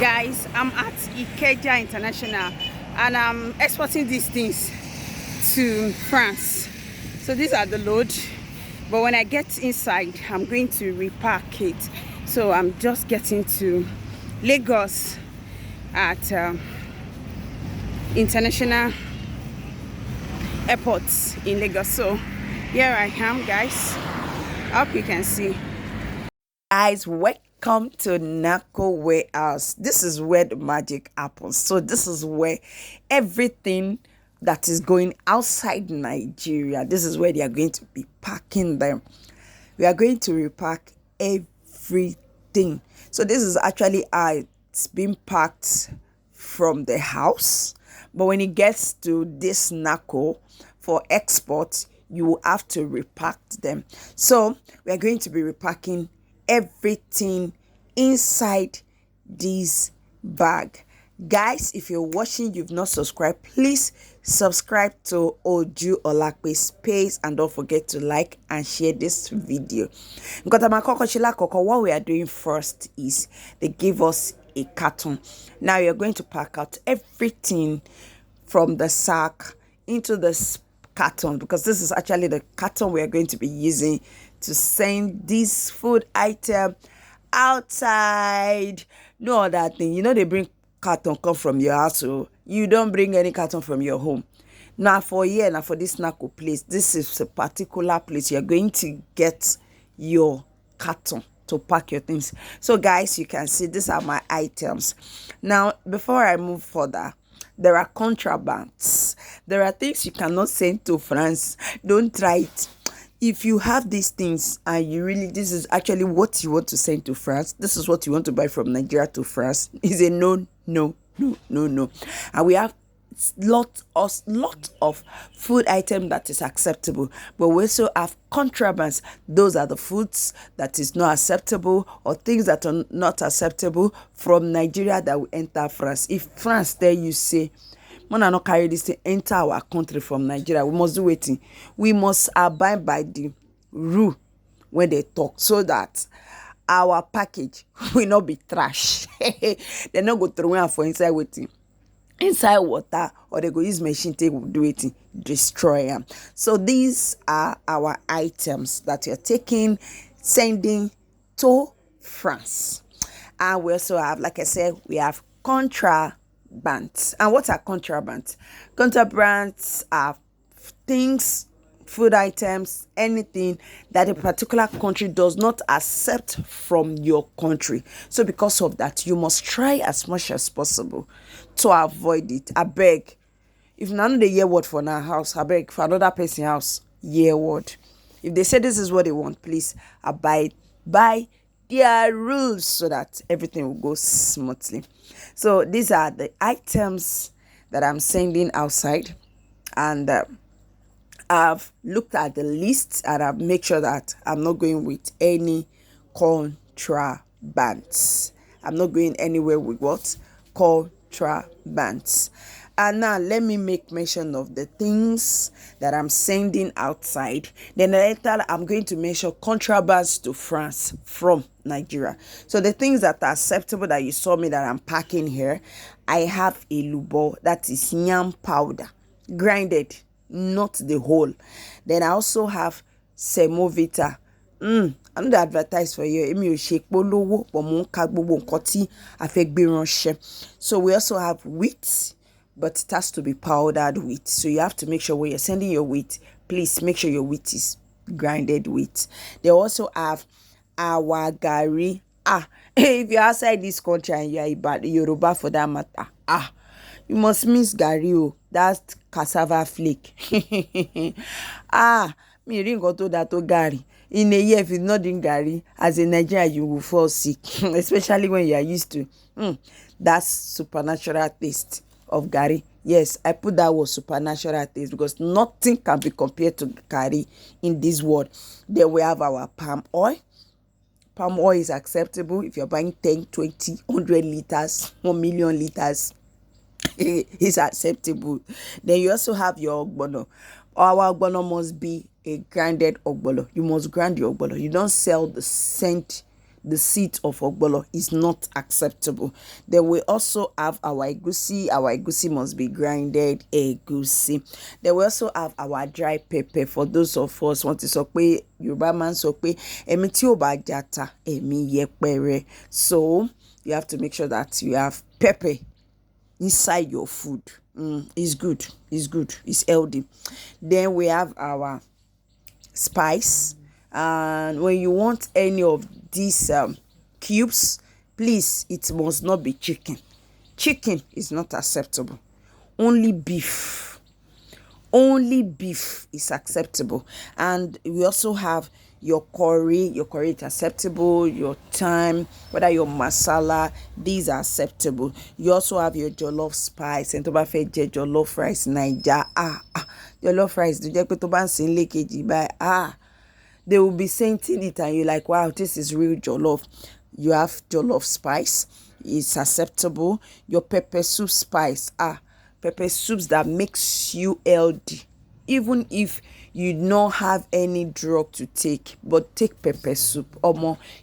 Guys, I'm at Ikeja International and I'm exporting these things to France. So these are the load, but when I get inside, I'm going to repack it. So I'm just getting to Lagos at international airports in Lagos. So here I am, guys. I hope you can see. Guys, welcome to Naco warehouse. This is where the magic happens. So this is where everything that is going outside Nigeria, this is where they are going to be packing them. We are going to repack everything. So this is actually how it's been packed from the house, but when it gets to this Naco for export, you will have to repack them. So we are going to be repacking everything inside this bag. Guys, if you're watching, you've not subscribed, please subscribe to Oju Olakpe's page and don't forget to like and share this video. What we are doing first is they give us a carton. Now you're going to pack out everything from the sack into this carton, because this is actually the carton we are going to be using to send this food item outside. No other thing. You know, they bring carton come from your house, so you don't bring any carton from your home. Now for here, now for this Naco place, this is a particular place you're going to get your carton to pack your things. So guys, you can see these are my items. Now before I move further, there are contrabands. There are things you cannot send to France. Don't try it. If you have these things and you really, this is actually what you want to send to France, this is what you want to buy from Nigeria to France, is a no. And we have lot of food item that is acceptable, but we also have contrabands. Those are the foods that is not acceptable, or things that are not acceptable from Nigeria that will enter France. If France tell you say, "Man, I not carry this to enter our country from Nigeria," we must do waiting. We must abide by the rule when they talk, so that our package will not be trash. They not go throw am for inside waiting. Inside water, or they go use machine take do it, destroy them. So these are our items that you're taking, sending to France. And we also have, like I said, we have contrabands. And what are contrabands? Contrabands are things, food items, anything that a particular country does not accept from your country. So because of that, you must try as much as possible to avoid it. I beg, if none of the year word for our house, I beg for another person's house, year word. If they say this is what they want, please abide by their rules so that everything will go smoothly. So these are the items that I'm sending outside, and I've looked at the list and I've made sure that I'm not going with any contrabands. I'm not going anywhere with what? Contrabands. And now let me make mention of the things that I'm sending outside. Then later I'm going to mention contrabands to France from Nigeria. So the things that are acceptable that you saw me that I'm packing here, I have a lubo, that is yam powder, grinded, not the whole. Then I also have semovita. I'm not advertise for you. So we also have wheat, but it has to be powdered wheat. So you have to make sure when you're sending your wheat, please make sure your wheat is grinded wheat. They also have our gari. If you're outside this country and you're Yoruba for that matter, you must miss gari. That's cassava flake. Me didn't go to that gari. In a year, if it's not in gari, as a Nigerian, you will fall sick, especially when you are used to that supernatural taste of gari. Yes, I put that word supernatural taste because nothing can be compared to gari in this world. Then we have our palm oil. Palm oil is acceptable if you're buying 10, 20, 100 liters, 1 million liters. Is acceptable. Then you also have your ogbono. Our ogbono must be a grinded ogbono. You must grind your ogbono. You don't sell the scent the seed of ogbolo is not acceptable. Then we also have our egusi. Our egusi must be grinded egusi. Then we also have our dry pepper. For those of us want to sọ pé Yorùbá máa ń sọ pé ẹ̀mí tí ò bá jata ẹ̀mí yẹpẹrẹ. So you have to make sure that you have pepper inside your food. It's good, it's healthy. Then we have our spice, and when you want any of these cubes, please, it must not be chicken. Chicken is not acceptable. Only beef is acceptable. And we also have your curry is acceptable, your thyme, whether your masala, these are acceptable. You also have your jollof spice, and to bá fẹ́ jẹ jollof rice Naija, jollof rice tó jẹ́ pé tó bá ń sè nílé kejì báyìí, they will be scenting it and you're like, wow, this is real jollof. You have jollof spice, it's acceptable. Your pepper soup spice, pepper soups that makes you healthy. Even if you don't have any drug to take, but take pepper soup,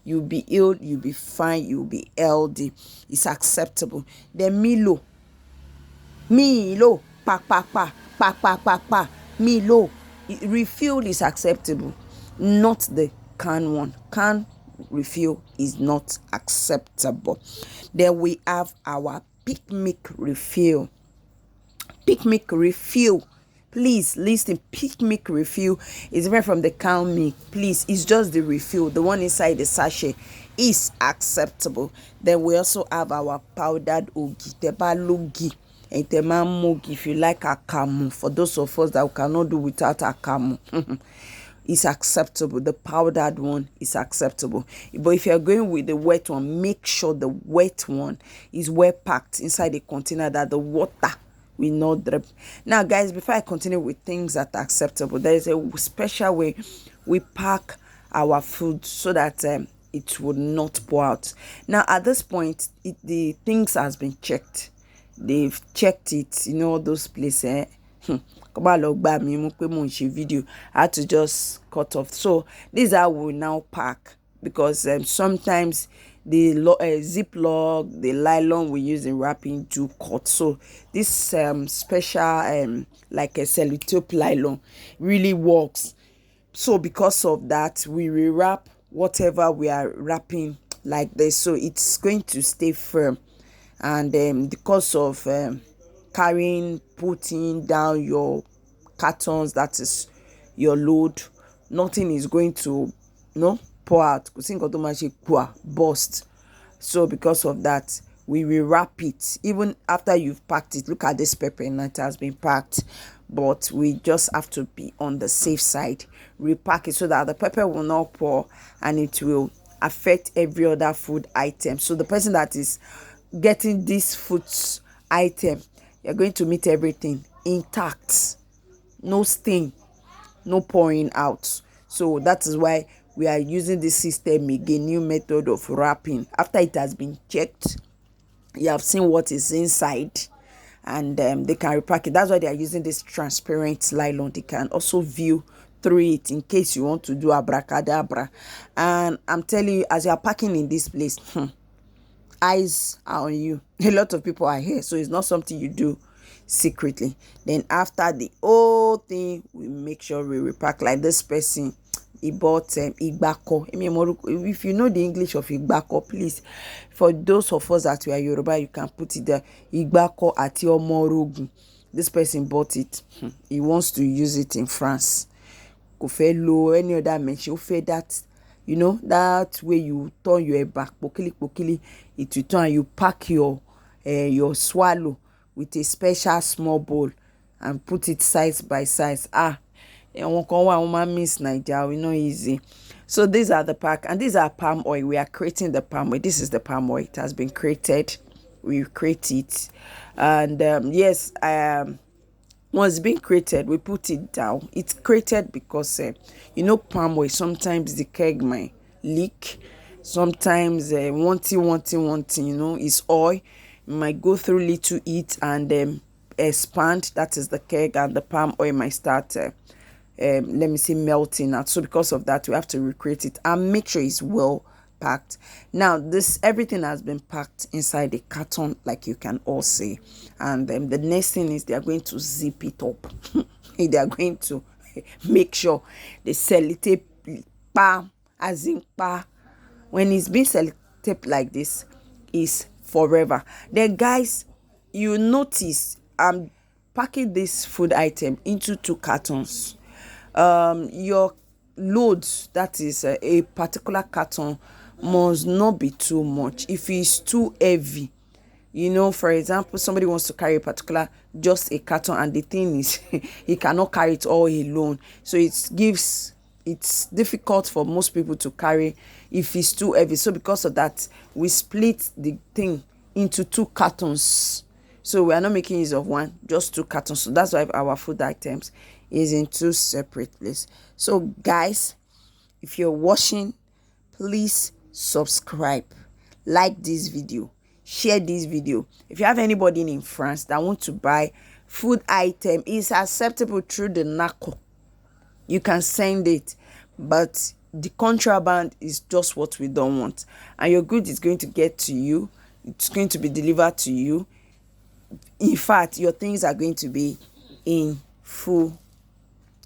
you'll be ill, you'll be fine, you'll be healthy. It's acceptable. Then Milo, Milo, refill is acceptable, not the can one. Can refill is not acceptable. Then we have our picnic refill. Picnic refill, please listen. Picnic refill is different from the cow milk. Please, it's just the refill. The one inside the sachet is acceptable. Then we also have our powdered ogi, tebalogi, and temamogi. If you like akamu, for those of us that cannot do without akamu, it's acceptable. The powdered one is acceptable. But if you're going with the wet one, make sure the wet one is well packed inside a container that the water will not drip. Now guys, before I continue with things that are acceptable, there is a special way we pack our food so that it would not pour out. Now at this point, the things has been checked. They've checked it, all those places. Video, I had to just cut off. So these are will now pack, because sometimes the ziplock, the nylon we use in wrapping do cut. So this special like a cellotape nylon really works. So because of that, we rewrap whatever we are wrapping like this, so it's going to stay firm. And because of putting down your cartons, that is your load, nothing is going to pour out, burst. So because of that, we will wrap it even after you've packed it. Look at this pepper, and it has been packed, but we just have to be on the safe side. Repack it so that the pepper will not pour and it will affect every other food item. So the person that is getting this food item, you're going to meet everything intact, no stain, no pouring out. So that is why we are using this system again, new method of wrapping. After it has been checked, you have seen what is inside, and they can repack it. That's why they are using this transparent nylon. They can also view through it in case you want to do abracadabra. And I'm telling you, as you are packing in this place, eyes are on you. A lot of people are here, so it's not something you do secretly. Then after the whole thing, we make sure we repack. Like this person, he bought igbako. If you know the English of igbako, please, for those of us that we are Yoruba, you can put it there. Igbako ati omorogun. This person bought it. He wants to use it in France. Kofelo, any other mention, that, that way you turn your back, pokili, it will turn, you pack your swallow with a special small bowl and put it size by size. Miss Naija, we know easy. So these are the pack, and these are palm oil. We are creating the palm oil. This is the palm oil. It has been created. We create it, and yes, once being created, we put it down. It's created because palm oil, sometimes the keg might leak, sometimes wanting, is oil, it might go through little heat and expand. That is the keg, and the palm oil might start melting out. So because of that, we have to recreate it and make sure it's well packed. Now this everything has been packed inside the carton, like you can all see. And the next thing is they are going to zip it up. They are going to make sure they sellotape pa, as in pa. When it's been sellotaped like this, is forever. Then guys, you notice I'm packing this food item into 2 cartons. Your load, that is a particular carton, must not be too much. If it's too heavy, you know, for example, somebody wants to carry a particular just a carton, and the thing is he cannot carry it all alone, so it's difficult for most people to carry if it's too heavy. So because of that, we split the thing into 2 cartons. So we are not making use of one, just 2 cartons. So that's why our food items is in 2 separate places. So guys, if you're watching, please subscribe, like this video, share this video. If you have anybody in France that want to buy food item, is acceptable through the Naco, you can send it. But the contraband is just what we don't want, and your good is going to get to you. It's going to be delivered to you. In fact, your things are going to be in full,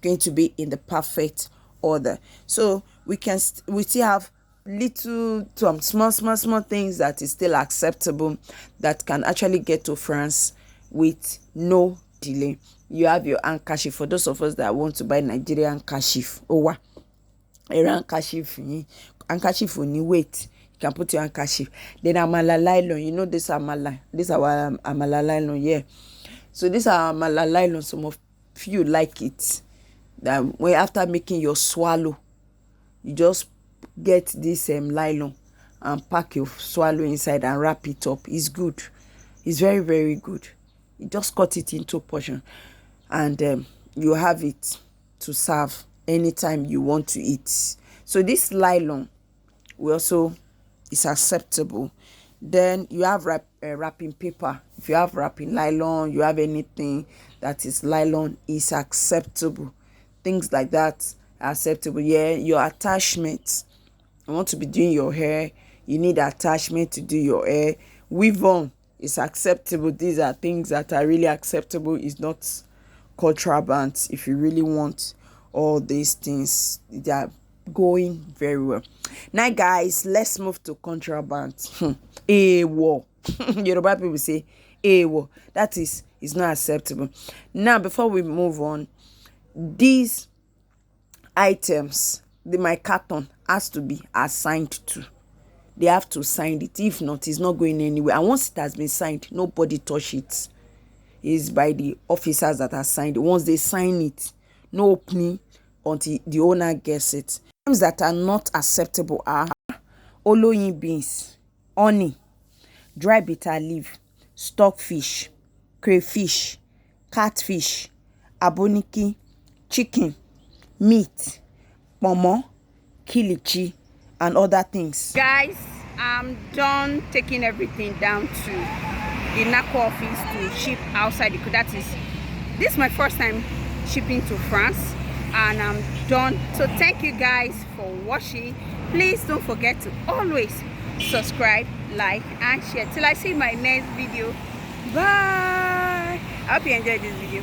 going to be in the perfect order. So we still have little small things that is still acceptable, that can actually get to France with no delay. You have your handkerchief for those of us that want to buy Nigerian handkerchief. Oh wow, a handkerchief only weight. You can put your handkerchief. Then amala nylon, you know this amala, this our amala nylon, yeah. So this are amala nylon. Some of you like it. That when after making your swallow, you just get this nylon and pack your swallow inside and wrap it up. It's good. It's very, very good. You just cut it into portion, and you have it to serve anytime you want to eat. So this nylon will also is acceptable. Then you have wrapping paper. If you have wrapping nylon, you have anything that is nylon, is acceptable. Things like that are acceptable. Yeah, your attachments. You want to be doing your hair, you need attachment to do your hair. Weave on is acceptable. These are things that are really acceptable. It's not contraband. If you really want all these things, they are going very well. Now guys, let's move to contraband. Ewo. Yoruba people say ewo. That is not acceptable. Now before we move on, these items, my carton has to be assigned to. They have to sign it. If not, it's not going anywhere. And once it has been signed, nobody touch it. It's by the officers that are signed. Once they sign it, no opening until the owner gets it. Items that are not acceptable are oloyin beans, honey, dry bitter leaf, stockfish, crayfish, catfish, aboniki, chicken, meat, pomo, kilichi, and other things. Guys, I'm done taking everything down to the Naco office to ship outside the country. This is my first time shipping to France, and I'm done. So thank you guys for watching. Please don't forget to always subscribe, like, and share. Till I see my next video. Bye. I hope you enjoyed this video.